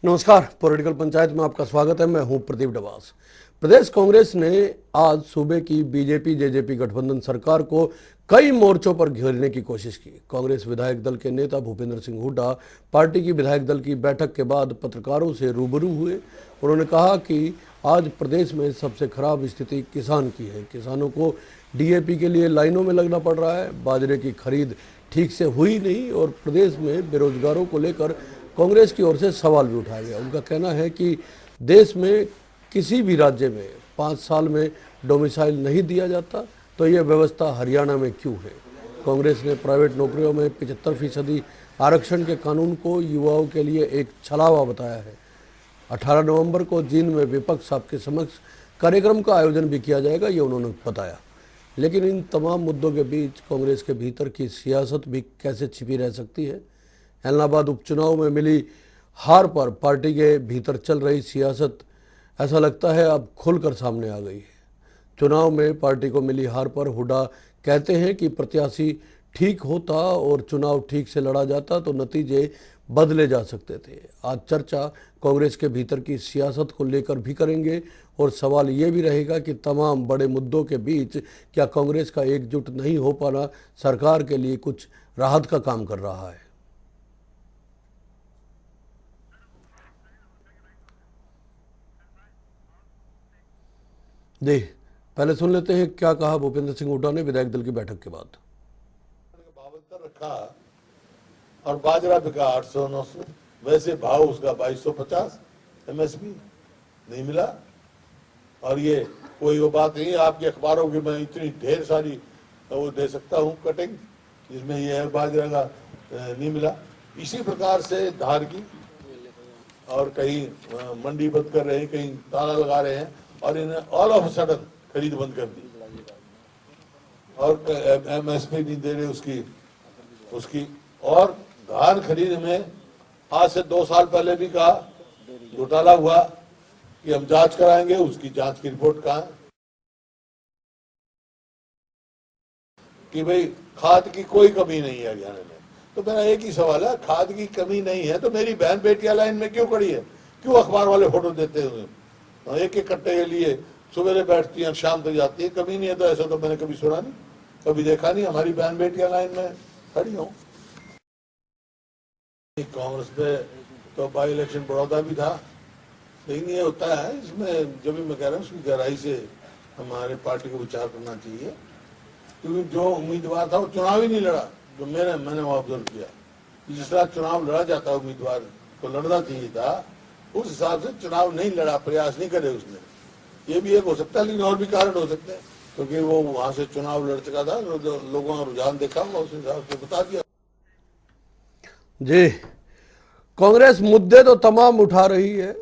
नमस्कार, पॉलिटिकल पंचायत में आपका स्वागत है। मैं हूं प्रदीप डबास। प्रदेश कांग्रेस ने आज सूबे की बीजेपी जेजेपी गठबंधन सरकार को कई मोर्चों पर घेरने की कोशिश की। कांग्रेस विधायक दल के नेता भूपेंद्र सिंह हुड्डा पार्टी की विधायक दल की बैठक के बाद पत्रकारों से रूबरू हुए। उन्होंने कहा कि आज प्रदेश में सबसे खराब स्थिति किसान की है। किसानों को डीएपी के लिए लाइनों में लगना पड़ रहा है, बाजरे की खरीद ठीक से हुई नहीं और प्रदेश में बेरोजगारों को लेकर कांग्रेस की ओर से सवाल भी उठाया गया। उनका कहना है कि देश में किसी भी राज्य में 5 साल में डोमिसाइल नहीं दिया जाता, तो यह व्यवस्था हरियाणा में क्यों है। कांग्रेस ने प्राइवेट नौकरियों में 75% आरक्षण के कानून को युवाओं के लिए एक छलावा बताया है। 18 नवंबर को जींद में विपक्ष आपके समक्ष कार्यक्रम का आयोजन भी किया जाएगा, ये उन्होंने बताया। लेकिन इन तमाम मुद्दों के बीच कांग्रेस के भीतर की सियासत भी कैसे छिपी रह सकती है। इलाहाबाद उपचुनाव में मिली हार पर पार्टी के भीतर चल रही सियासत ऐसा लगता है अब खुलकर सामने आ गई है। चुनाव में पार्टी को मिली हार पर हुड्डा कहते हैं कि प्रत्याशी ठीक होता और चुनाव ठीक से लड़ा जाता तो नतीजे बदले जा सकते थे। आज चर्चा कांग्रेस के भीतर की सियासत को लेकर भी करेंगे और सवाल ये भी रहेगा कि तमाम बड़े मुद्दों के बीच क्या कांग्रेस का एकजुट नहीं हो पाना सरकार के लिए कुछ राहत का काम कर रहा है। जी, पहले सुन लेते हैं क्या कहा भूपेंद्र सिंह हुड्डा ने विधायक दल की बैठक के बाद। 52 रखा और बाजरा बिका 800-900, वैसे भाव उसका 2250 एमएसपी नहीं मिला। और ये कोई वो बात नहीं, आपके अखबारों की मैं इतनी ढेर सारी वो दे सकता हूँ कटिंग, जिसमें ये है बाजरा का नहीं मिला। इसी प्रकार से धार की और कहीं मंडी बंद कर रहे हैं, कहीं ताला लगा रहे हैं और इन्हें ऑल ऑफ सडन खरीद बंद कर दी और एमएसपी नहीं दे रहे उसकी। और धान खरीद में आज से 2 साल पहले भी कहा घोटाला हुआ कि हम जांच कराएंगे, उसकी जांच की रिपोर्ट कहाँ है कि भाई खाद की कोई कमी नहीं है हरियाणा में। तो मेरा एक ही सवाल है, खाद की कमी नहीं है तो मेरी बहन बेटियां लाइन में क्यों खड़ी है? क्यों अखबार वाले फोटो देते हुए एक एक कट्टे के लिए सवेरे बैठती हैं शाम तक जाती है? कमी नहीं है तो ऐसा तो मैंने कभी सुना नहीं, कभी देखा नहीं हमारी बहन बेटियां लाइन में खड़ी हो। कांग्रेस पे तो बाई इलेक्शन बड़ौदा भी था, लेकिन ये होता है इसमें, जब भी मैं कह रहा हूँ उसकी गहराई से हमारे पार्टी को विचार करना चाहिए, क्योंकि जो उम्मीदवार था वो चुनाव ही नहीं लड़ा। जो मैंने वो ऑब्जर्व किया, जिस तरह चुनाव लड़ा जाता उम्मीदवार को लड़ना चाहिए था, उस हिसाब से चुनाव नहीं लड़ा, प्रयास नहीं करे उसने। ये भी एक हो सकता है, लेकिन और भी कारण हो सकते हैं, क्योंकि वो वहां से चुनाव लड़ चुका था, लोगों का रुझान देखा होगा, उस हिसाब से बता दिया। जी, कांग्रेस मुद्दे तो तमाम उठा रही है,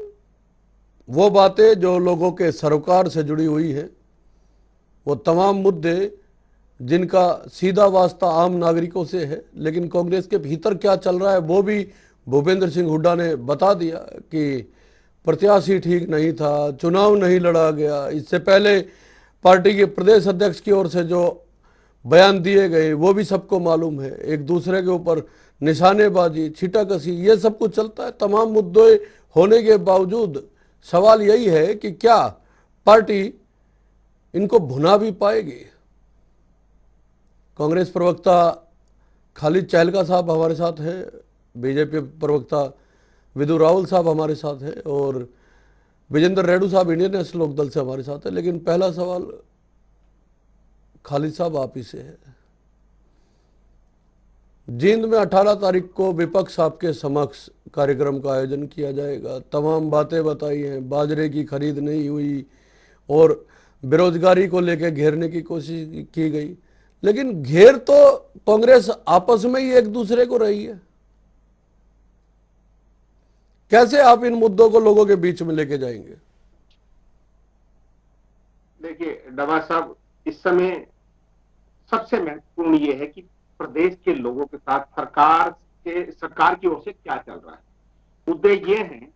वो बातें जो लोगों के सरोकार से जुड़ी हुई है, वो तमाम मुद्दे जिनका सीधा वास्ता आम नागरिकों से है। लेकिन कांग्रेस के भीतर क्या चल रहा है वो भी भूपेंद्र सिंह हुड्डा ने बता दिया कि प्रत्याशी ठीक नहीं था, चुनाव नहीं लड़ा गया। इससे पहले पार्टी के प्रदेश अध्यक्ष की ओर से जो बयान दिए गए वो भी सबको मालूम है, एक दूसरे के ऊपर निशानेबाजी, छीटाकशी, ये सब कुछ चलता है। तमाम मुद्दे होने के बावजूद सवाल यही है कि क्या पार्टी इनको भुना भी पाएगी। कांग्रेस प्रवक्ता खालिद चहलका साहब हमारे साथ हैं, बीजेपी प्रवक्ता विदु रावल साहब हमारे साथ हैं और विजेंद्र रेड्डू साहब इंडियन नेशनल लोक दल से हमारे साथ है। लेकिन पहला सवाल खालिद साहब आप ही से है। जींद में 18 तारीख को विपक्ष आपके समक्ष कार्यक्रम का आयोजन किया जाएगा। तमाम बातें बताई हैं, बाजरे की खरीद नहीं हुई और बेरोजगारी को लेकर घेरने की कोशिश की गई, लेकिन घेर तो कांग्रेस आपस में ही एक दूसरे को रही है। कैसे आप इन मुद्दों को लोगों के बीच में लेके जाएंगे? देखिए डबा साहब, इस समय सबसे महत्वपूर्ण ये है कि प्रदेश के लोगों के साथ सरकार की ओर से क्या चल रहा है। मुद्दे ये हैं,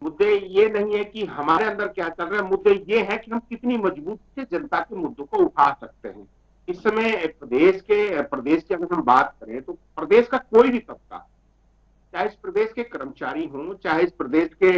मुद्दे ये नहीं है कि हमारे अंदर क्या चल रहा है, मुद्दे ये है कि हम कितनी मजबूत से जनता के मुद्दों को उठा सकते हैं। इस समय प्रदेश की अगर हम बात करें तो प्रदेश का कोई भी तबका, चाहे इस प्रदेश के कर्मचारी हों, चाहे इस प्रदेश के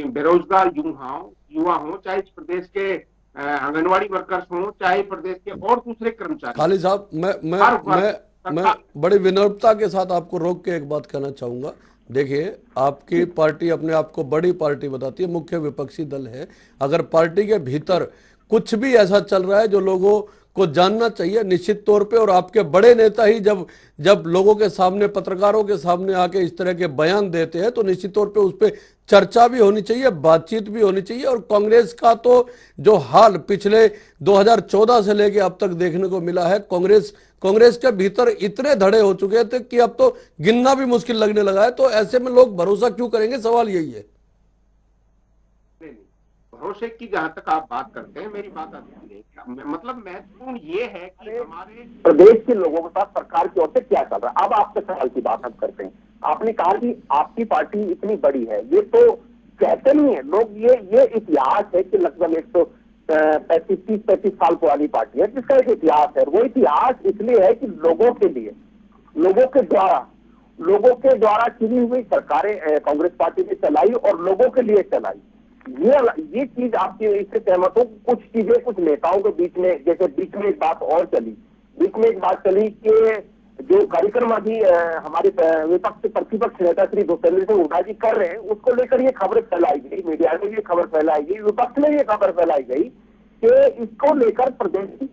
बेरोजगार युवा हों, चाहे इस प्रदेश के आंगनवाड़ी वर्कर्स हों, चाहे प्रदेश के और दूसरे कर्मचारी। खाली साहब, हर वर्ग मैं बड़ी विनम्रता के साथ आपको रोक के एक बात कहना चाहूंगा। देखिए, आपकी पार्टी अपने आप को बड़ी पार्टी बताती है, मुख्य विपक्षी दल है। अगर पार्टी के भीतर कुछ भी ऐसा चल रहा है जो लोगों को जानना चाहिए निश्चित तौर पे, और आपके बड़े नेता ही जब लोगों के सामने, पत्रकारों के सामने आके इस तरह के बयान देते हैं तो निश्चित तौर पे उस पर चर्चा भी होनी चाहिए, बातचीत भी होनी चाहिए। और कांग्रेस का तो जो हाल पिछले 2014 से लेके अब तक देखने को मिला है, कांग्रेस के भीतर इतने धड़े हो चुके थे कि अब तो गिनना भी मुश्किल लगने लगा है। तो ऐसे में लोग भरोसा क्यों करेंगे, सवाल यही है। भरोसे की जहां तक आप बात करते हैं, मेरी बात आती है, मतलब महत्वपूर्ण ये है कि हमारे प्रदेश के लोगों के साथ सरकार की ओर से क्या चल रहा है। अब आपके सवाल की बात हम करते हैं। आपने कहा कि आपकी पार्टी इतनी बड़ी है, ये तो कहते नहीं है लोग, ये इतिहास है कि लगभग 135 साल पुरानी पार्टी है जिसका एक इतिहास है। वो इतिहास इसलिए है कि लोगों के लिए, लोगों के द्वारा चुनी हुई सरकारें कांग्रेस पार्टी ने चलाई और लोगों के लिए चलाई। ये चीज आपकी इससे सहमत हो। कुछ चीजें कुछ नेताओं के बीच में, जैसे बीच में एक बात चली कि जो कार्यक्रम अभी हमारे विपक्ष प्रतिपक्ष नेता श्री भूपेंद्र सिंह हुड्डा जी कर रहे हैं, उसको लेकर ये खबर फैलाई गई, मीडिया में ये खबर फैलाई गई, विपक्ष में ये खबर फैलाई गई कि इसको लेकर प्रदेश की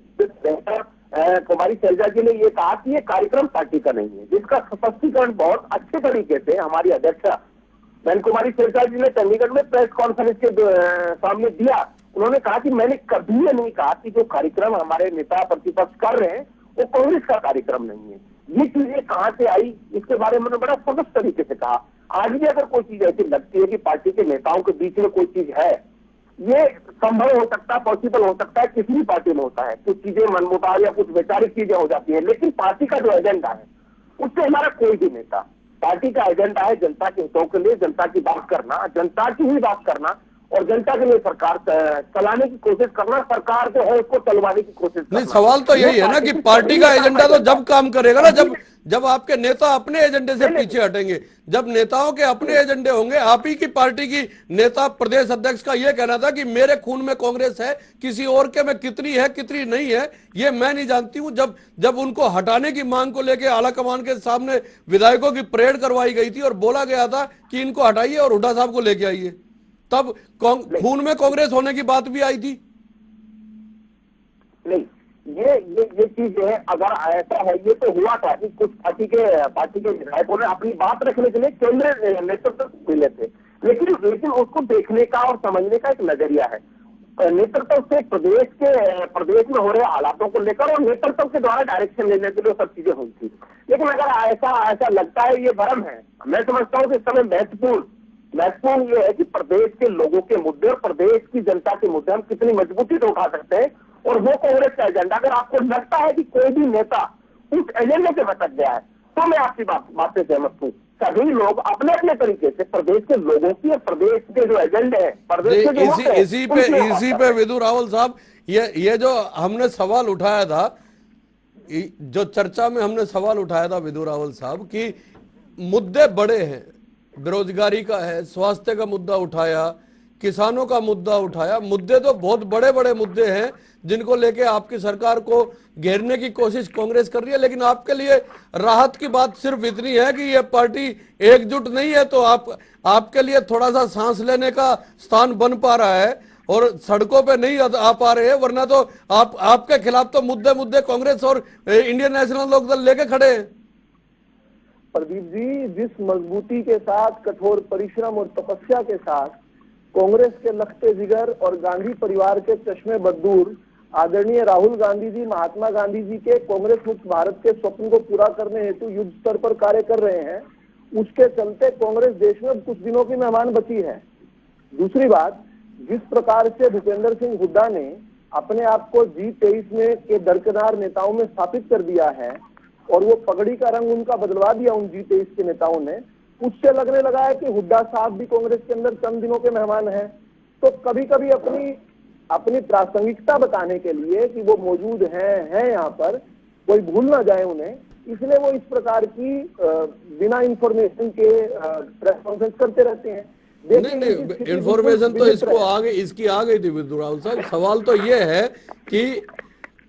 कुमारी शैलजा जी ने ये कहा कि ये कार्यक्रम पार्टी का नहीं है, जिसका स्पष्टीकरण बहुत अच्छे तरीके से हमारी अध्यक्षा बहन कुमारी शैलजा जी ने चंडीगढ़ में प्रेस कॉन्फ्रेंस के सामने दिया। उन्होंने कहा कि मैंने कभी ये नहीं कहा कि जो कार्यक्रम हमारे नेता प्रतिपक्ष कर रहे हैं वो कांग्रेस का कार्यक्रम नहीं है। ये चीजें कहां से आई, इसके बारे में बड़ा स्पष्ट तरीके से कहा। आज भी अगर कोई चीज ऐसी लगती है कि पार्टी के नेताओं के बीच में कोई चीज है, ये संभव हो सकता है, पॉसिबल हो सकता है, किसी भी पार्टी में होता है। कुछ चीजें मनमुटाव या कुछ वैचारिक चीजें हो जाती है, लेकिन पार्टी का जो एजेंडा है उससे हमारा कोई भी नेता, पार्टी का एजेंडा है जनता के हितों के लिए जनता की बात करना, जनता की ही बात करना और जनता के लिए सरकार चलाने की कोशिश करना, सरकार जो है उसको चलवाने की कोशिश करना। नहीं, सवाल तो यही है ना कि पार्टी का एजेंडा तो जब काम करेगा ना, जब आपके नेता अपने एजेंडे से पीछे हटेंगे, जब नेताओं के अपने एजेंडे होंगे। आप ही की पार्टी की नेता प्रदेश अध्यक्ष का यह कहना था कि मेरे खून में कांग्रेस है, किसी और के में कितनी है कितनी नहीं है ये मैं नहीं जानती हूं। जब उनको हटाने की मांग को लेकर आला कमान के सामने विधायकों की परेड करवाई गई थी और बोला गया था कि इनको हटाइए और हुड्डा साहब को लेके आइए, तब खून में कांग्रेस होने की बात भी आई थी। नहीं, ये चीज है, अगर ऐसा है, ये तो हुआ था कि कुछ पार्टी के विधायकों ने अपनी बात रखने के लिए केंद्रीय नेतृत्व को मिले थे, लेकिन उसको देखने का और समझने का एक नजरिया है। नेतृत्व से प्रदेश में हो रहे हालातों को लेकर और नेतृत्व के द्वारा डायरेक्शन लेने के लिए सब चीजें हुई थी। लेकिन अगर ऐसा लगता है ये भ्रम है, मैं समझता हूँ कि इस समय महत्वपूर्ण ये है कि प्रदेश के लोगों के मुद्दे और प्रदेश की जनता के मुद्दे हम कितनी मजबूती से उठा सकते हैं, और वो कांग्रेस का एजेंडा। अगर आपको लगता है कि कोई भी नेता उस एजेंडे से भटक गया है तो मैं आपकी बात से सहमत हूँ। सभी लोग अपने अपने तरीके से प्रदेश के लोगों की और प्रदेश के जो एजेंडे हैं, प्रदेश के जो इसी पे विदु रावल साहब, ये जो हमने सवाल उठाया था, जो चर्चा में हमने सवाल उठाया था विदु रावल साहब, कि मुद्दे बड़े हैं, बेरोजगारी का है, स्वास्थ्य का मुद्दा उठाया, किसानों का मुद्दा उठाया। मुद्दे तो बहुत बड़े बड़े मुद्दे हैं जिनको लेके आपकी सरकार को घेरने की कोशिश कांग्रेस कर रही है। लेकिन आपके लिए राहत की बात सिर्फ इतनी है कि ये पार्टी एकजुट नहीं है, तो आपके लिए थोड़ा सा सांस लेने का स्थान बन पा रहा है और सड़कों पे नहीं आ पा रहे हैं, वरना तो आपके खिलाफ तो मुद्दे कांग्रेस और इंडियन नेशनल लोकदल लेके खड़े हैं। प्रदीप जी, जिस मजबूती के साथ, कठोर परिश्रम और तपस्या के साथ कांग्रेस के लखते जिगर और गांधी परिवार के चश्मे बदूर आदरणीय राहुल गांधी जी, महात्मा गांधी जी के कांग्रेस मुक्त भारत के स्वप्न को पूरा करने हेतु युद्ध स्तर पर कार्य कर रहे हैं, उसके चलते कांग्रेस देश में कुछ दिनों की मेहमान बची है। दूसरी बात, जिस प्रकार से भूपेंद्र सिंह हुड्डा ने अपने आप को G23 में के दरकिनार नेताओं में स्थापित कर दिया है और वो पगड़ी का रंग उनका बदलवा दिया उन G23 के नेताओं ने, उससे लगने लगा है कि हुड्डा साहब भी कांग्रेस के अंदर चंद दिनों के मेहमान हैं। तो कभी कभी अपनी प्रासंगिकता बताने के लिए कि वो मौजूद हैं यहाँ पर, कोई भूल ना जाए उन्हें, इसलिए वो इस प्रकार की बिना इंफॉर्मेशन के प्रेस कॉन्फ्रेंस करते रहते हैं। नहीं नहीं, इंफॉर्मेशन तो इसको आगे इसकी आ गई थी विद्युत राहुल साहब। सवाल तो ये है कि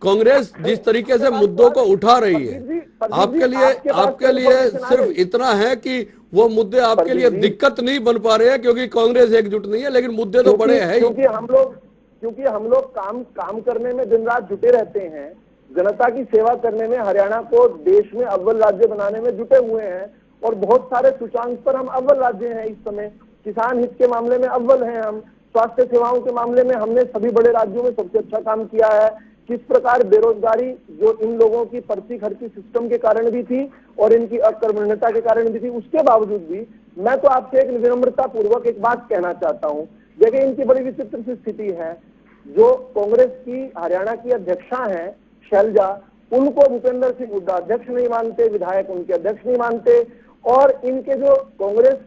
कांग्रेस जिस तरीके से मुद्दों को उठा रही है, आपके लिए सिर्फ इतना है कि वो मुद्दे आपके लिए दिक्कत नहीं बन पा रहे हैं क्योंकि कांग्रेस एकजुट नहीं है, लेकिन मुद्दे तो बड़े हैं ही। क्योंकि हम लोग काम करने में दिन रात जुटे रहते हैं, जनता की सेवा करने में, हरियाणा को देश में अव्वल राज्य बनाने में जुटे हुए हैं और बहुत सारे सूचांक पर हम अव्वल राज्य हैं इस समय। किसान हित के मामले में अव्वल हैं हम, स्वास्थ्य सेवाओं के मामले में हमने सभी बड़े राज्यों में सबसे अच्छा काम किया है। किस प्रकार बेरोजगारी जो इन लोगों की पर्ची खर्ची सिस्टम के कारण भी थी और इनकी अकर्मण्यता के कारण भी थी, उसके बावजूद भी मैं तो आपसे एक विनम्रता पूर्वक एक बात कहना चाहता हूं। देखिए, इनकी बड़ी विचित्र सी स्थिति है। जो कांग्रेस की हरियाणा की अध्यक्षा हैं शैलजा, उनको भूपेंद्र सिंह हुड्डा अध्यक्ष नहीं मानते, विधायक उनके अध्यक्ष नहीं मानते, और इनके जो कांग्रेस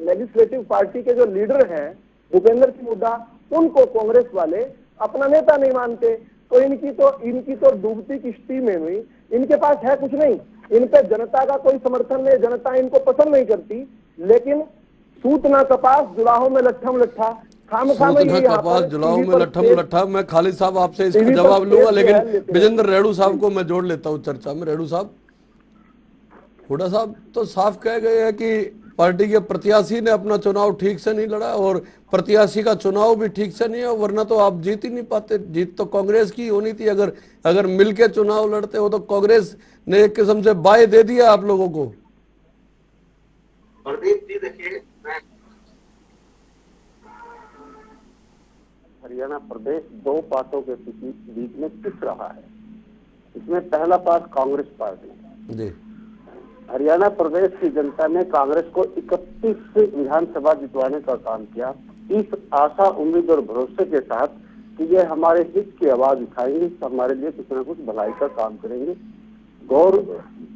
लेजिस्लेटिव पार्टी के जो लीडर हैं भूपेंद्र सिंह हुड्डा, उनको कांग्रेस वाले अपना नेता नहीं मानते। तो इनकी तो डूबती किश्ती में हुई, इनके पास है कुछ नहीं, इन पे जनता का कोई समर्थन नहीं, जनता इनको पसंद नहीं करती। लेकिन सूत ना कपास जुलाहों में लट्ठम लट्ठा, जुलाओ में लट्ठम लट्ठा। मैं खालिद साहब आपसे इसका जवाब लूंगा, लेकिन विजेंद्र रेणु साहब को मैं जोड़ लेता हूं चर्चा में। रेणु साहब, हुड्डा साहब तो साफ कह गए हैं कि पार्टी के प्रत्याशी ने अपना चुनाव ठीक से नहीं लड़ा और प्रत्याशी का चुनाव भी ठीक से नहीं है, वरना तो आप जीत ही नहीं पाते। जीत तो कांग्रेस की होनी थी। अगर मिलके चुनाव लड़ते हो तो कांग्रेस ने एक किस्म से बाय दे दिया आप लोगों को। प्रदीप जी, देखिए, हरियाणा प्रदेश दो पार्टों के बीच में पिस रहा है। इसमें पहला पार्ट कांग्रेस पार्टी जी। हरियाणा प्रदेश की जनता ने कांग्रेस को 31 विधानसभा जितवाने का काम किया, इस आशा, उम्मीद और भरोसे के साथ कि ये हमारे हित की आवाज उठाएंगे, हमारे लिए कुछ न कुछ भलाई का काम करेंगे। गौर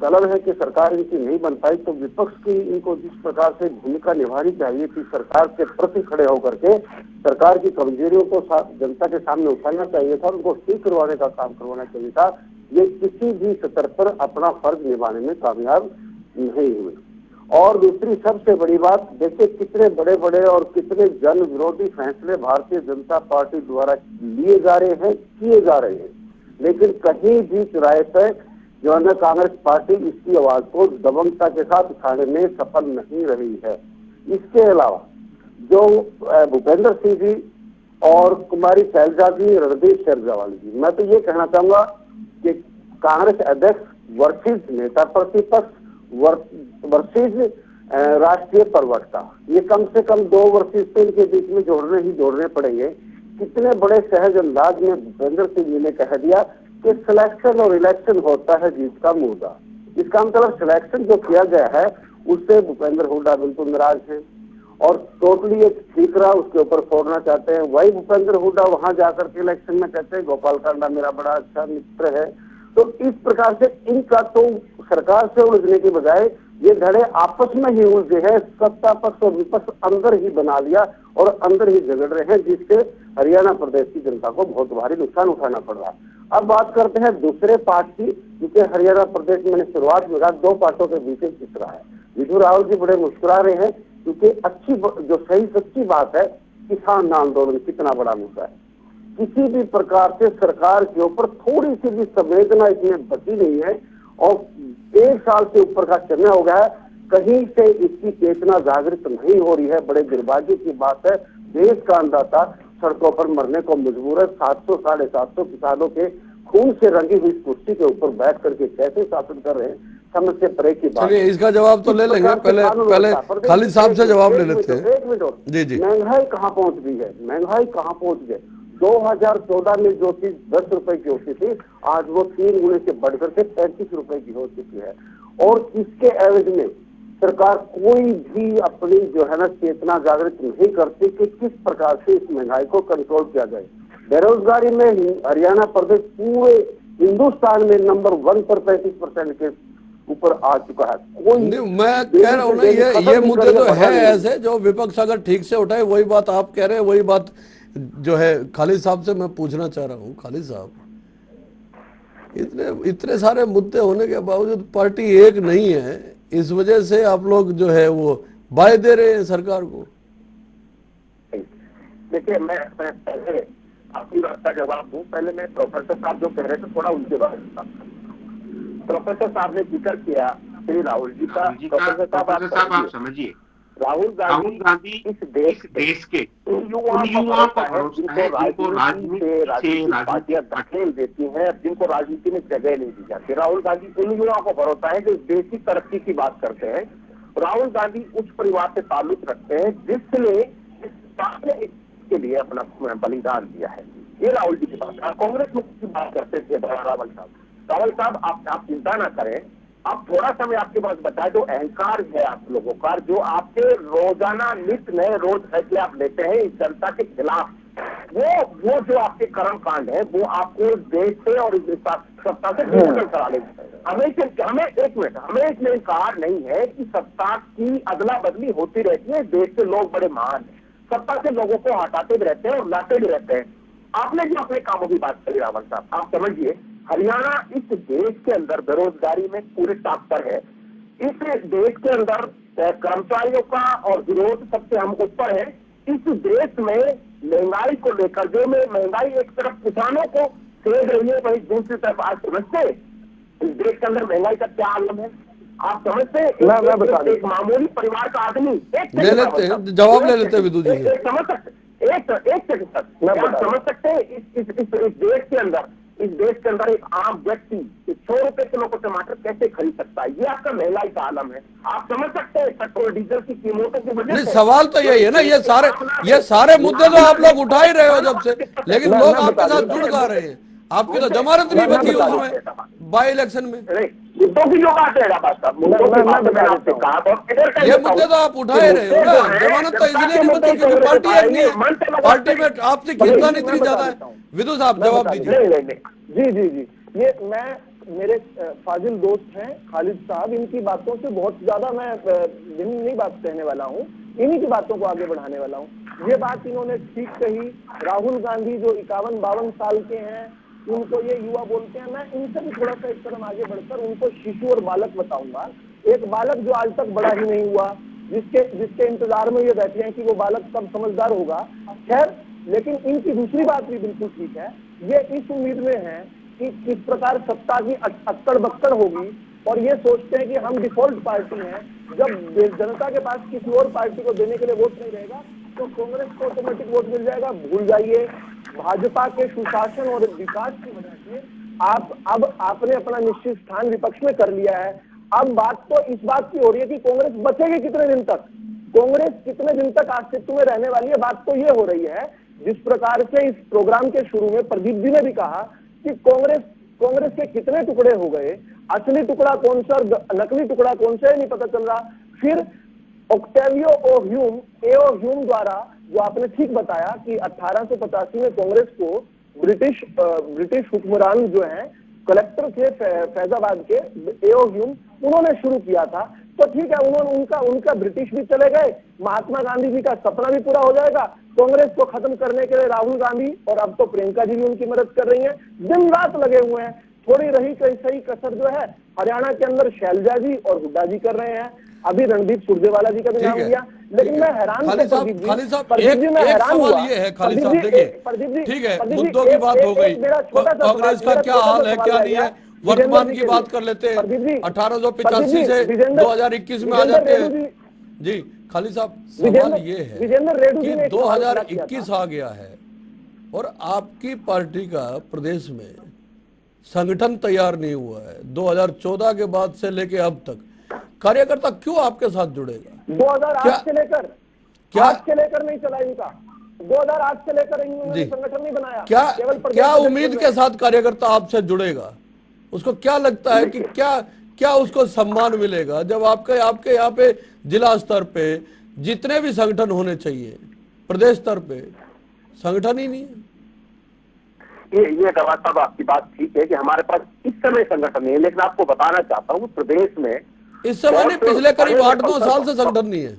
तलब है कि सरकार इनकी नहीं बन पाई, तो विपक्ष की इनको जिस प्रकार से भूमिका निभानी चाहिए थी, सरकार के प्रति खड़े होकर के सरकार की कमजोरियों को जनता के सामने उठाना चाहिए था, उनको ठीक करवाने का काम करवाना चाहिए था। ये किसी भी स्तर पर अपना फर्ज निभाने में कामयाब नहीं हुए। और दूसरी सबसे बड़ी बात, देखिए कितने बड़े बड़े और कितने जन विरोधी फैसले भारतीय जनता पार्टी द्वारा लिए जा रहे हैं, किए जा रहे हैं, लेकिन कहीं भी चुराए पे जो है कांग्रेस पार्टी इसकी आवाज को दबंगता के साथ उठाने में सफल नहीं रही है। इसके अलावा जो भूपेंद्र सिंह जी और कुमारी शैलजा जी, रणदीप सुरजेवाला जी, मैं तो ये कहना चाहूंगा कि कांग्रेस अध्यक्ष वर्सेस नेता प्रतिपक्ष वर्सेस राष्ट्रीय प्रवक्ता, ये कम से कम 2 वर्सेस 3 के बीच में जोड़ने पड़ेंगे। कितने बड़े सहज अंदाज में भूपेंद्र सिंह जी ने कह दिया कि सिलेक्शन और इलेक्शन होता है जीत का मुद्दा। इसका मतलब सिलेक्शन जो किया गया है उससे भूपेंद्र हुड्डा बिल्कुल नाराज है और टोटली एक ठीकरा उसके ऊपर फोड़ना चाहते हैं। वही भूपेंद्र हुड्डा वहां जाकर के इलेक्शन में कहते हैं गोपाल कांडा मेरा बड़ा अच्छा मित्र है। तो इस प्रकार से इनका तो सरकार से उलझने के बजाय ये धड़े आपस में ही उलझे हैं, सत्ता पक्ष और विपक्ष अंदर ही बना लिया और अंदर ही झगड़ रहे हैं, जिससे हरियाणा प्रदेश की जनता को बहुत भारी नुकसान उठाना पड़ रहा है। अब बात करते हैं दूसरे पार्ट की, क्योंकि हरियाणा प्रदेश मैंने शुरुआत में कहा 2 पार्टों के बीच में पिस रहा है। विधु राहुल जी बड़े मुस्कुरा रहे हैं क्योंकि अच्छी जो सही सच्ची बात है, किसान आंदोलन कितना बड़ा मुद्दा है। किसी भी प्रकार से सरकार के ऊपर थोड़ी सी भी संवेदना इसमें बची नहीं है और 1 साल से ऊपर का समय हो गया है, कहीं से इसकी चेतना जागृत नहीं हो रही है। बड़े दुर्भाग्य की बात है, देश का अन्नदाता सड़कों पर मरने को मजबूर है। 700 साढ़े 700 किसानों के खून से रंगी हुई कुर्सी के ऊपर बैठ करके कैसे शासन कर रहे हैं, समझ से परे की बात। चलिए इसका जवाब तो ले लेंगे, पहले खालिद साहब से जवाब ले लेते हैं। 1 मिनट और जी जी। महंगाई कहाँ पहुंच गई है, महंगाई कहाँ पहुंच गई। 2014 में जो चीज 10 रुपए की होती थी, आज वो 3 गुने से बढ़कर के 35 रुपए की हो चुकी है। और इसके एवज में सरकार कोई भी अपनी जो है ना चेतना जागृत नहीं करती कि किस प्रकार से इस महंगाई को कंट्रोल किया जाए। बेरोजगारी में हरियाणा प्रदेश पूरे हिंदुस्तान में नंबर 1 पर 35% के ऊपर आ चुका है। कोई मैं कह रहा हूँ ना, ये मुद्दे तो है ऐसे जो विपक्ष अगर ठीक से उठाए, वही बात आप कह रहे हैं, वही बात जो है खालिद साहब से मैं पूछना चाह रहा हूँ। खालिद साहब, इतने सारे मुद्दे होने के बावजूद पार्टी एक नहीं है, इस वजह से आप लोग जो है वो बाय दे रहे हैं सरकार को। देखिए, मैं पहले आपकी बात का जवाब दूं। पहले मैं प्रोफेसर साहब जो कह रहे थे थोड़ा उनके बारे में। प्रोफेसर साहब ने जिक्र किया श्री राहुल जी का। प्रोफेसर साहब आप समझिए, राहुल गांधी इस देश के उन युवाओं को भरोसा है जिनको राजनीति पार्टियां धकेल देती हैं, जिनको राजनीति में जगह नहीं दी जाती। राहुल गांधी उन युवाओं को भरोसा है जो देश की तरक्की की बात करते हैं। राहुल गांधी उस परिवार से ताल्लुक रखते हैं जिसने इस बात में के लिए अपना बलिदान दिया है। ये राहुल जी की बात है। कांग्रेस मुक्ति की बात करते थे रावल साहब, आप चिंता ना करें। अब थोड़ा सा मैं आपके पास बताए, जो अहंकार है आप लोगों का, जो आपके रोजाना नित्य नए रोज फैसले आप लेते हैं इस जनता के खिलाफ, वो जो आपके कर्म कांड है वो आपको देश से और इस सत्ता से डिजिटल करा लेंगे। हमें एक मिनट, हमें इसमें इनकार नहीं है कि सत्ता की अदला बदली होती रहती है। देश के लोग बड़े महान हैं, सत्ता से लोगों को हटाते भी रहते हैं और लाते भी रहते हैं। आपने जो अपने कामों की बात करी रावल साहब, आप समझिए हरियाणा इस देश के अंदर बेरोजगारी में पूरे टॉप पर है। इस देश के अंदर कर्मचारियों का और विरोध सबसे हम ऊपर है। इस देश में महंगाई को लेकर जो महंगाई एक तरफ किसानों को सेध रही है, वही दूसरी तरफ आप समझते इस देश के अंदर महंगाई का क्या आलम है? आप समझते एक मामूली परिवार का आदमी ले लेते हैं, जवाब ले लेते हैं विदु जी। समझ सकते एक सेकंड तक आप समझ सकते हैं इस देश के अंदर एक आम व्यक्ति 100 रुपए किलो को टमाटर कैसे खरीद सकता है? ये आपका महंगाई का आलम है। आप समझ सकते हैं पेट्रोल डीजल की कीमतों की वजह से। सवाल तो यही है ना, ये सारे मुद्दे तो आप लोग उठा ही रहे हो जब से, लेकिन लोग आपके साथ जुड़ जा रहे हैं। आपकी तो जमानत नहीं बची उसमें बाई इलेक्शन में। मुद्दों की जो बात है ये मुद्दे तो आप उठाए रहे हो ना, जमानत तो इसलिए नहीं बची क्योंकि पार्टी एक नहीं है, पार्टी में आपसे खिंचान इतनी ज्यादा है। विदु साहब जवाब दीजिए। जी, ये मेरे फाजिल दोस्त हैं खालिद साहब, इनकी बातों से बहुत ज्यादा मैं भिन्न नहीं बात कहने वाला हूँ, इन्हीं की बातों को आगे बढ़ाने वाला हूँ। ये बात इन्होंने ठीक कही। राहुल गांधी जो 51-52 साल के हैं, उनको ये युवा बोलते हैं। मैं इनसे भी थोड़ा सा एक कदम आगे बढ़कर उनको शिशु और बालक बताऊंगा। एक बालक जो आज तक बड़ा ही नहीं हुआ, जिसके इंतजार में ये बैठे हैं कि वो बालक कब समझदार होगा। खैर, लेकिन इनकी दूसरी बात भी बिल्कुल ठीक है। ये इस उम्मीद में है कि किस प्रकार सत्ता की अक्कड़ बक्कड़ होगी, और ये सोचते हैं कि हम डिफॉल्ट पार्टी हैं। जब जनता के पास किसी और पार्टी को देने के लिए वोट नहीं रहेगा तो कांग्रेस को ऑटोमेटिक वोट मिल जाएगा। भूल जाइए, भाजपा के सुशासन और विकास की वजह से अब आपने अपना निश्चित स्थान विपक्ष में कर लिया है। अब बात तो इस बात की हो रही है कि कांग्रेस बचेगी कितने दिन तक, कांग्रेस कितने दिन तक अस्तित्व में रहने वाली है। बात तो ये हो रही है, जिस प्रकार से इस प्रोग्राम के शुरू में प्रदीप जी ने भी कहा कि कांग्रेस के कितने टुकड़े हो गए, असली टुकड़ा कौन सा और नकली टुकड़ा कौन सा नहीं पता चल रहा। फिर ऑक्टेवियो ओ ह्यूम द्वारा, जो आपने ठीक बताया कि 1885 में कांग्रेस को ब्रिटिश हुक्मरान जो हैं, कलेक्टर थे फैजाबाद के एओ ह्यूम, उन्होंने शुरू किया था। तो ठीक है, उन्होंने उनका ब्रिटिश भी चले गए, महात्मा गांधी जी का सपना भी पूरा हो जाएगा। कांग्रेस को खत्म करने के लिए राहुल गांधी और अब तो प्रियंका जी भी उनकी मदद कर रही हैं, दिन रात लगे हुए हैं। थोड़ी रही सही कसर जो है हरियाणा के अंदर शैलजा जी और हुड्डा जी कर रहे हैं। अभी रणदीप सुरजेवाला जी का भी नाम लिया, लेकिन मैं हैरान खालिद साहब एक सवाल ये है, खालिद साहब देखिए, ठीक है, मुद्दों की बात हो गई, कांग्रेस का क्या हाल है क्या नहीं है, वर्तमान की बात कर लेते हैं। 1885 से 2021 में आ जाते हैं। जी खालिद साहब, सवाल ये है कि 2021 आ गया है और आपकी पार्टी का प्रदेश में संगठन तैयार नहीं हुआ है। 2014 के बाद से लेके अब तक कार्यकर्ता क्यों आपके साथ जुड़ेगा? 2008 से लेकर आज से लेकर नहीं चला इनका, 2008 से लेकर इन्होंने संगठन नहीं बनाया। क्या उम्मीद के साथ कार्यकर्ता आपसे जुड़ेगा? उसको क्या लगता है कि क्या उसको सम्मान मिलेगा जब आपके यहाँ पे जिला स्तर पे जितने भी संगठन होने चाहिए, प्रदेश स्तर पे संगठन ही नहीं है? ये गवाह साहब आपकी बात ठीक है कि हमारे पास इस समय संगठन नहीं है, लेकिन आपको बताना चाहता हूँ प्रदेश में इस समय नहीं, पिछले करीब 8-9 साल से संगठन नहीं है।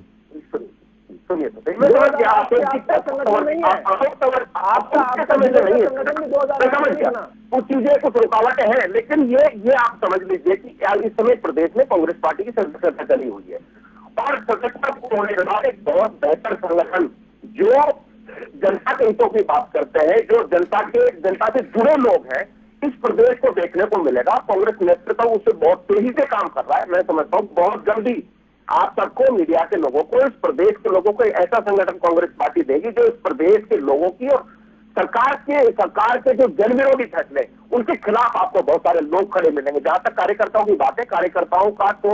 सुनिए तो मैं समझ गया आपका संगठन नहीं है, आपका समझ नहीं है, समझ गया कुछ चीजें कुछ रुकावटें हैं, लेकिन ये आप समझ लीजिए कि इस समय प्रदेश में कांग्रेस पार्टी की सदस्यता चली हुई है और सदस्यता होने के बाद एक बहुत बेहतर संगठन जो जनता के हितों की बात करते हैं, जो जनता से जुड़े लोग हैं, इस प्रदेश को देखने को मिलेगा। कांग्रेस नेतृत्व उससे बहुत तेजी से काम कर रहा है। मैं समझता हूँ बहुत जल्दी आप सबको, मीडिया के लोगों को, इस प्रदेश के लोगों को ऐसा संगठन कांग्रेस पार्टी देगी जो इस प्रदेश के लोगों की और सरकार के जो जन विरोधी फैसले उनके खिलाफ आपको बहुत सारे लोग खड़े मिलेंगे। जहां तक कार्यकर्ताओं की बात है, कार्यकर्ताओं का तो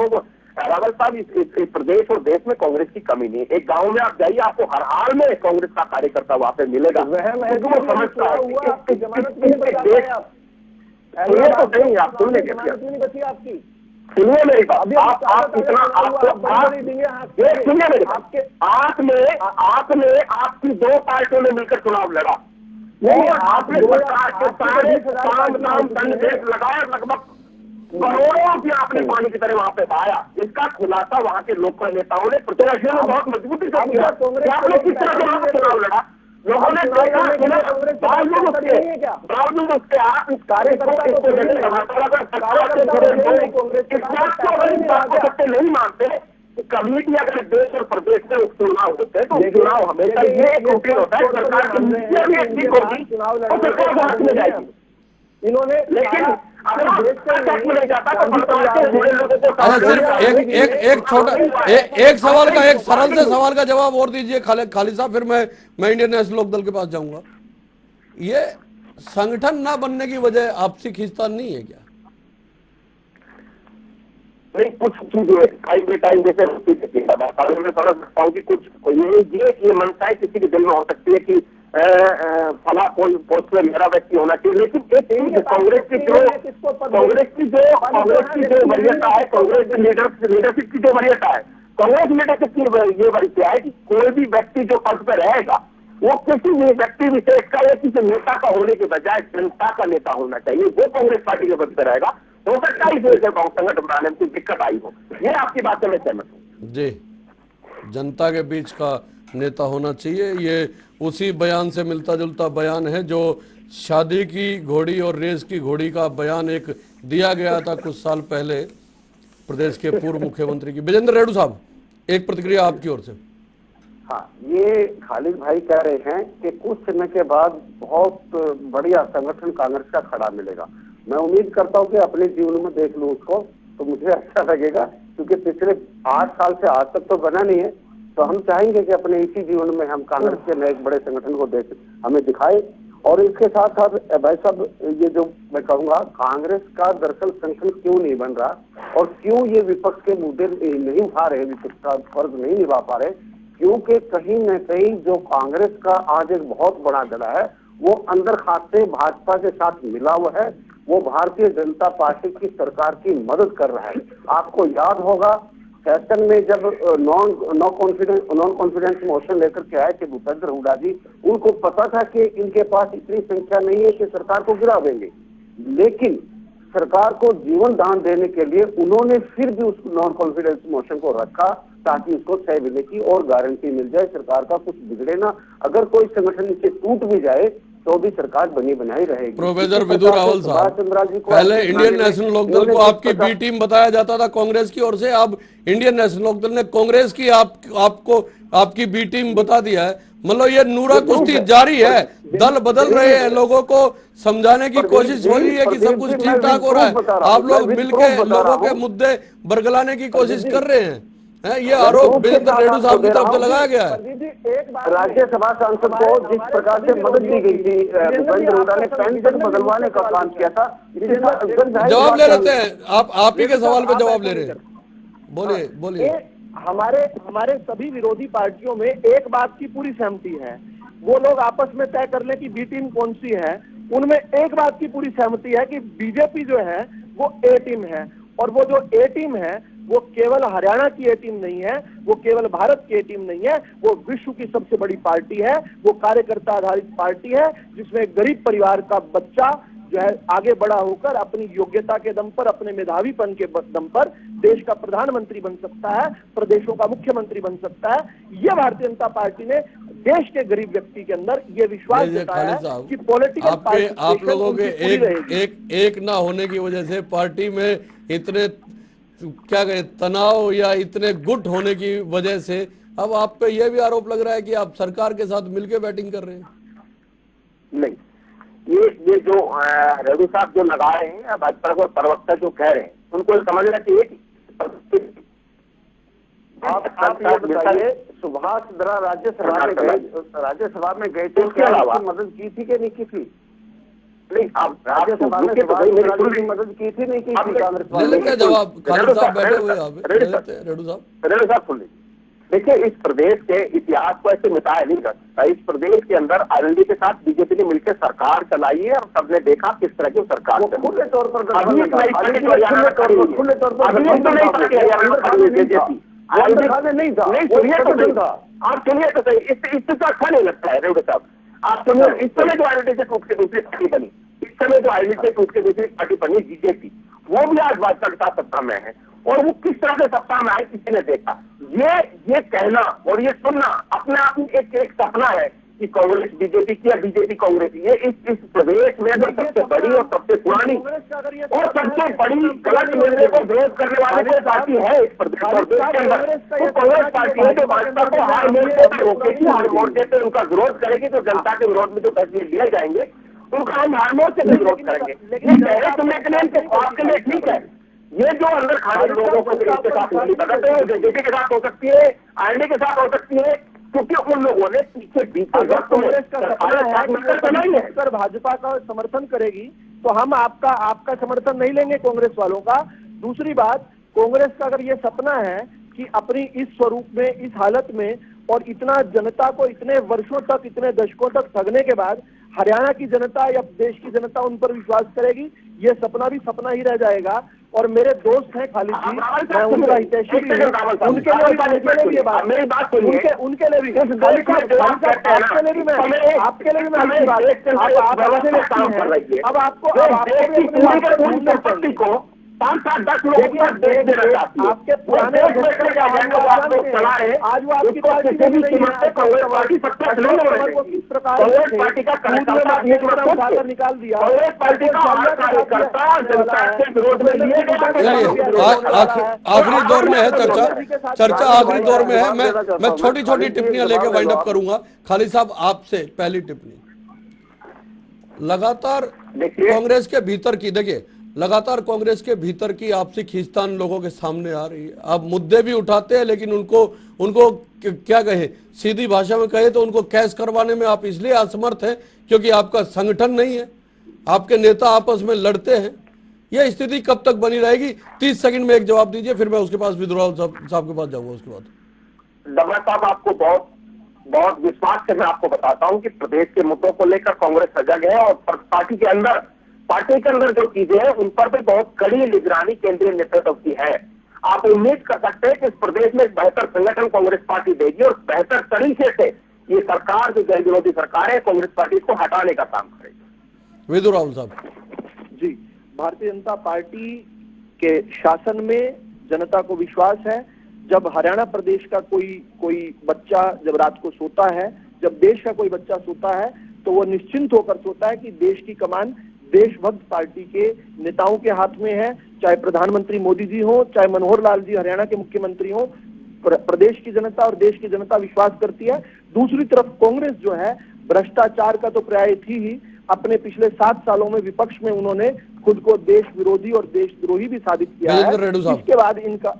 रावल साहब इस प्रदेश और देश में कांग्रेस की कमी नहीं है। एक गांव में आप जाइए, आपको हर हाल में कांग्रेस का कार्यकर्ता वहां पे मिलेगा। वो समझता है देश सुनिए तो नहीं, आप सुनने के आपकी सुनिए मेरी बात, आप इतना आपको सुनिए मेरी बात, आपने आपकी 2 पार्टियों ने मिलकर चुनाव लड़ा, आपने सरकार के सारे काम संदेश लगाया, लगभग करोड़ों रुपया आपने पानी की तरह वहां पे बहाया। इसका खुलासा वहां के लोकल नेताओं ने, प्रत्याशियों ने बहुत मजबूती से किया। आपने किस तरह वहां पे चुनाव लड़ा, लोगों ने देखा, बावजूद उसके आप इस कार्य को सत्य नहीं मानते कि कमेटी अगर देश और प्रदेश में उपचुनाव होते हैं तो चुनाव हमेशा ये एक रूटीन होता है, सरकार की नीतियां भी अच्छी होगी और सरकार को हाथ में जाएगी। इन्होंने लेकिन एक सवाल का, एक सरल से सवाल का जवाब और दीजिए खालिद साहब, फिर मैं इंडियन नेशनल लोकदल के पास जाऊंगा। ये संगठन ना बनने की वजह आपसी खींचतान नहीं है क्या? नहीं, कुछ चीजें टाइम जैसे मैं समझ सकता हूँ कि कुछ ये मनसाए किसी के दिल में हो सकती है कि फला कोई पोस्ट में मेरा व्यक्ति होना चाहिए, लेकिन एक कांग्रेस की जो वरीयता है, कांग्रेस की लीडरशिप की जो वरीयता है, कांग्रेस लीडरशिप की ये वरीयता है कि कोई भी व्यक्ति जो पद पर रहेगा वो किसी भी व्यक्ति विशेष का या किसी नेता का होने के बजाय जनता का नेता होना चाहिए, वो कांग्रेस पार्टी के पद पर रहेगा। हो सकता है इस संगठन बनाने में दिक्कत आई हो, ये आपकी बात से मैं सहमत हूँ। जी, जनता के बीच का नेता होना चाहिए, ये उसी बयान से मिलता जुलता बयान है जो शादी की घोड़ी और रेस की घोड़ी का बयान एक दिया गया था कुछ साल पहले प्रदेश के पूर्व मुख्यमंत्री की। विजेंद्र रेड्डू साहब, एक प्रतिक्रिया आपकी ओर से। हाँ, ये खालिद भाई कह रहे हैं कि कुछ समय के बाद बहुत बढ़िया संगठन कांग्रेस का खड़ा मिलेगा। मैं उम्मीद करता हूँ कि अपने जीवन में देख लूं उसको तो मुझे अच्छा लगेगा, क्योंकि पिछले 8 साल से आज तक तो बना नहीं है। तो हम चाहेंगे कि अपने इसी जीवन में हम कांग्रेस के नए बड़े संगठन को हमें दिखाए। और इसके साथ साथ भाई साहब, ये जो मैं कहूँगा, कांग्रेस का दरअसल संगठन क्यों नहीं बन रहा और क्यों ये विपक्ष के मुद्दे नहीं उठा रहे, विपक्ष का फर्ज नहीं निभा पा रहे, क्योंकि कहीं न कहीं जो कांग्रेस का आज एक बहुत बड़ा दला है वो अंदर खाते भाजपा के साथ मिला हुआ है, वो भारतीय जनता पार्टी की सरकार की मदद कर रहा है। आपको याद होगा सेशन में जब नॉन कॉन्फिडेंस मोशन लेकर के आए थे भूपेंद्र हुड्डा जी, उनको पता था कि इनके पास इतनी संख्या नहीं है कि सरकार को गिरा देंगे, लेकिन सरकार को जीवन दान देने के लिए उन्होंने फिर भी उस नॉन कॉन्फिडेंस मोशन को रखा ताकि उसको 6 महीने की और गारंटी मिल जाए, सरकार का कुछ बिगड़े ना। अगर कोई संगठन नीचे टूट भी जाए तो भी सरकार बनी बनाई रहेगी। प्रोफेसर विदु रावल साहब, पहले इंडियन नेशनल लोकदल को आपकी बी टीम बताया जाता था कांग्रेस की ओर से, अब इंडियन नेशनल लोकदल ने कांग्रेस की आपको आपकी बी टीम बता दिया है। मतलब ये नूरा कुश्ती जारी है, दल बदल रहे हैं, लोगों को समझाने की कोशिश हो रही है कि सब कुछ ठीक ठाक हो रहा है, आप लोग मिलकर लोगों के मुद्दे बरगलाने की कोशिश कर रहे हैं। ये आरोप विजेंद्र रेड्डू साहब की तरफ से लगाया गया है। राज्यसभा सांसद को जिस प्रकार से मदद दी गई थी, भूपेंद्र हुड्डा ने पेंशन बदलवाने का काम किया था। जवाब ले लेते हैं, आप ही के सवाल पे जवाब ले रहे हैं, बोलिए। हमारे सभी विरोधी पार्टियों में एक बात की पूरी सहमति है, वो लोग आपस में तय कर ले कि बी टीम कौन सी है। उनमें एक बात की पूरी सहमति है कि बीजेपी जो है वो ए टीम है, और वो जो ए टीम है वो केवल हरियाणा की ए टीम नहीं है, वो केवल भारत की ए टीम नहीं है, वो विश्व की सबसे बड़ी पार्टी है, वो कार्यकर्ता आधारित पार्टी है जिसमें गरीब परिवार का बच्चा जो है आगे बड़ा होकर अपनी योग्यता के दम पर, अपने मेधावीपन के दम पर देश का प्रधानमंत्री बन सकता है, प्रदेशों का मुख्यमंत्री बन सकता है। ये भारतीय जनता पार्टी ने देश के गरीब व्यक्ति के अंदर ये विश्वास जताया है कि पॉलिटिकल आप लोगों के एक ना होने की वजह से पार्टी में इतने क्या कहें तनाव या इतने गुट होने की वजह से अब आप पे यह भी आरोप लग रहा है कि आप सरकार के साथ मिलकर बैटिंग कर रहे हैं। नहीं, ये जो रेड्डी साहब जो लगा रहे हैं, भाजपा को प्रवक्ता जो कह रहे हैं, उनको समझना चाहिए कि आप ये बताइए, सुभाष जरा राज्यसभा में गए थे, उसके अलावा मदद की थी कि नहीं की थी? नहीं, आप राज्यसभा में की मदद की थी नहीं की थी कांग्रेस? क्या जवाब खालिद साहब बैठे हुए रेड्डी साहब सुन लीजिए। देखिए, इस प्रदेश के इतिहास को ऐसे मिटाया नहीं जा सकता। इस प्रदेश के अंदर आरएलडी के साथ बीजेपी ने मिलकर सरकार चलाई है और सबने देखा किस तरह की सरकार खुले तौर पर नहीं था। आप सुनिए तो सही, इससे तो अच्छा नहीं लगता है रेड्डी साहब। आप सुनिए, इस समय जो आरएलडी से टूट के दूसरी पार्टी बनी, इस समय जो आरएलडी से टूट के दूसरी पार्टी बनी बीजेपी, वो भी आज भाजपा के साथ सत्ता में है और वो किस तरह से सत्ता में आए किसी ने देखा। ये कहना और ये सुनना अपने आप में एक सपना है कि कांग्रेस बीजेपी की या बीजेपी कांग्रेस, ये इस प्रदेश में सबसे बड़ी और सबसे पुरानी और सबसे बड़ी गलत निर्णय को विरोध करने वाली कोई पार्टी है इस प्रदेश के अंदर, तो कांग्रेस पार्टी है जो भाजपा को हर मोर्चे पर रोकेगी, हर मोर्चे पर उनका विरोध करेगी। जो जनता के विरोध में जो फैसले लिए जाएंगे उनका हम हर मोर्चे पर विरोध करेंगे। पहले सुनने के लिए आपके लिए ठीक है, ये जो अंदर खाने लोगों को इसके साथ उंगली बताते हैं, जेजेपी के साथ हो सकती है, आरएलडी के साथ हो सकती है, क्योंकि उन लोगों ने पीछे कांग्रेस का सपना है अगर भाजपा का समर्थन करेगी तो हम आपका समर्थन नहीं लेंगे कांग्रेस वालों का। दूसरी बात, कांग्रेस का अगर ये सपना है कि अपनी इस स्वरूप में, इस हालत में और इतना जनता को इतने वर्षों तक, इतने दशकों तक ठगने के बाद हरियाणा की जनता या देश की जनता उन पर विश्वास करेगी, ये सपना भी सपना ही रह जाएगा। और मेरे दोस्त हैं खालिद जी, मैं उनका हितैषी भी हूं, उनके लिए भी ये बात, मेरी बात सुनिए, उनके लिए भी आपके लिए भी मैं आपकी बात, अब आपको 5-7 10 लोगों आपके पुराने आज वो आपकी पार्टी का निकाल दिया। कांग्रेस पार्टी का हर कार्यकर्ता जनता के विरोध में लिए आखिरी दौर में है चर्चा आखिरी दौर में है। मैं छोटी छोटी टिप्पणियां लेके वाइंड अप करूंगा। खालिद साहब, आपसे पहली टिप्पणी, लगातार कांग्रेस के भीतर की, देखिए लगातार कांग्रेस के भीतर की आपसी खींचतान लोगों के सामने आ रही है। आप मुद्दे भी उठाते हैं लेकिन उनको क्या कहे, सीधी भाषा में कहे तो उनको कैश करवाने में आप इसलिए असमर्थ हैं क्योंकि आपका संगठन नहीं है, आपके नेता आपस में लड़ते हैं। यह स्थिति कब तक बनी रहेगी? 30 सेकंड में एक जवाब दीजिए, फिर मैं उसके पास विद्रोह साहब के पास जाऊंगा उसके बाद। दमन साहब, आपको बहुत विश्वास से मैं आपको बताता हूं कि प्रदेश के मुद्दों को लेकर कांग्रेस सजग है और पार्टी के अंदर जो चीजें हैं उन पर भी बहुत कड़ी निगरानी केंद्रीय नेतृत्व की है। आप उम्मीद कर सकते हैं कि इस प्रदेश में एक बेहतर संगठन कांग्रेस पार्टी देगी और बेहतर तरीके से ये सरकार जो जन विरोधी सरकार है कांग्रेस पार्टी को हटाने का काम करेगी। विदु राहुल साहब जी, भारतीय जनता पार्टी के शासन में जनता को विश्वास है। जब हरियाणा प्रदेश का कोई बच्चा जब रात को सोता है, जब देश का कोई बच्चा सोता है तो वो निश्चिंत होकर सोता है कि देश की कमान देशभक्त पार्टी के नेताओं के हाथ में है। चाहे प्रधानमंत्री मोदी जी हो, चाहे मनोहर लाल जी हरियाणा के मुख्यमंत्री हो, प्रदेश की जनता और देश की जनता विश्वास करती है। दूसरी तरफ कांग्रेस जो है, भ्रष्टाचार का तो पर्याय थी ही, अपने पिछले 7 सालों में विपक्ष में उन्होंने खुद को देश विरोधी और देशद्रोही भी साबित किया है। इसके बाद इनका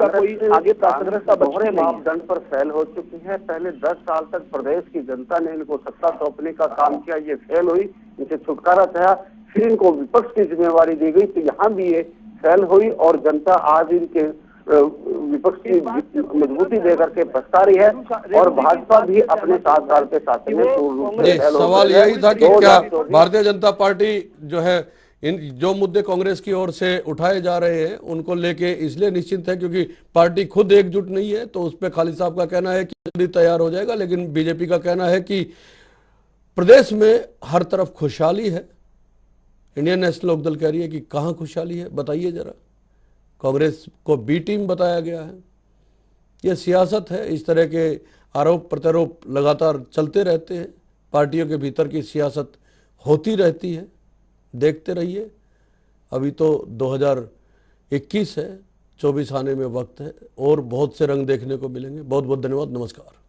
कोई आगे प्राथमिकता दोहरे मापदंड पर फेल हो चुकी है। पहले 10 साल तक प्रदेश की जनता ने इनको सत्ता सौंपने का काम किया, ये फेल हुई, इनसे छुटकारा चाहा, फिर इनको विपक्ष की जिम्मेवारी दी गई तो यहाँ भी ये फेल हुई और जनता आज इनके विपक्ष की मजबूती देकर के पछता रही है और भाजपा भी अपने 7 साल के शासन में पूर्ण रूप से सवाल यही था कि क्या भारतीय जनता पार्टी जो है इन जो मुद्दे कांग्रेस की ओर से उठाए जा रहे हैं उनको लेके इसलिए निश्चिंत है क्योंकि पार्टी खुद एकजुट नहीं है, तो उस पर खालिद साहब का कहना है कि जल्दी तैयार हो जाएगा। लेकिन बीजेपी का कहना है कि प्रदेश में हर तरफ खुशहाली है, इंडियन नेशनल लोकदल कह रही है कि कहाँ खुशहाली है, बताइए जरा। कांग्रेस को बी टीम बताया गया है। यह सियासत है, इस तरह के आरोप प्रत्यारोप लगातार चलते रहते हैं, पार्टियों के भीतर की सियासत होती रहती है। देखते रहिए, अभी तो 2021 है, 24 आने में वक्त है और बहुत से रंग देखने को मिलेंगे। बहुत बहुत धन्यवाद, नमस्कार।